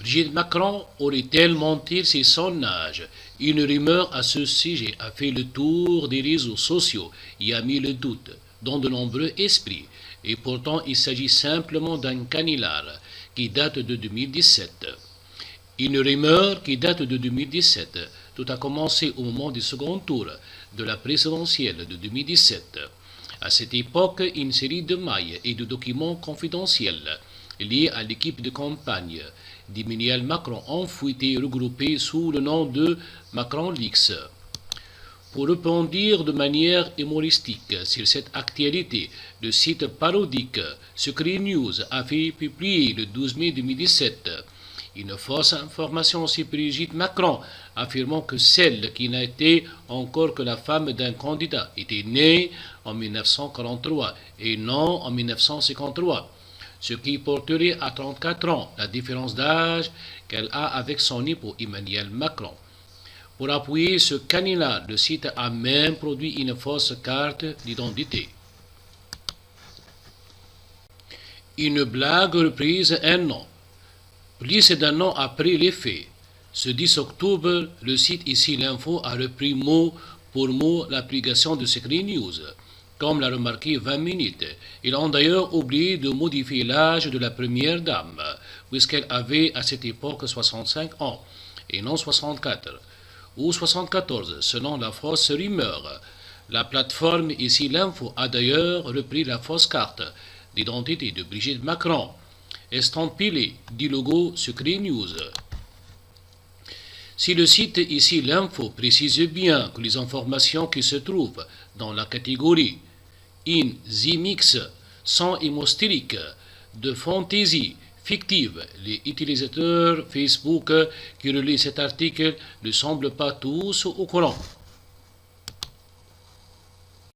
Brigitte Macron aurait-elle menti sur son âge? Une rumeur à ce sujet a fait le tour des réseaux sociaux et a mis le doute dans de nombreux esprits. Et pourtant, il s'agit simplement d'un canular qui date de 2017. Une rumeur qui date de 2017. Tout a commencé au moment du second tour de la présidentielle de 2017. À cette époque, une série de mails et de documents confidentiels liés à l'équipe de campagne d'Emmanuel Macron ont fuité regroupés sous le nom de Macron Leaks. Pour répondre de manière humoristique sur cette actualité, le site parodique Secret News a fait publier le 12 mai 2017 une fausse information sur Brigitte Macron, affirmant que celle qui n'était encore que la femme d'un candidat était née en 1943 et non en 1953, ce qui porterait à 34 ans la différence d'âge qu'elle a avec son époux Emmanuel Macron. Pour appuyer ce canular, le site a même produit une fausse carte d'identité. Une blague reprise un an. Plus d'un an après les faits, ce 10 octobre, le site Ici l'Info a repris mot pour mot l'application de Secret News, comme l'a remarqué 20 minutes. Ils ont d'ailleurs oublié de modifier l'âge de la première dame, puisqu'elle avait à cette époque 65 ans, et non 64, ou 74, selon la fausse rumeur. La plateforme Ici l'Info a d'ailleurs repris la fausse carte d'identité de Brigitte Macron, estampillé du logo Secret News. Si le site Ici l'Info précise bien que les informations qui se trouvent dans la catégorie In the Mix sont hémostériques de fantaisie fictive, les utilisateurs Facebook qui relaient cet article ne semblent pas tous au courant.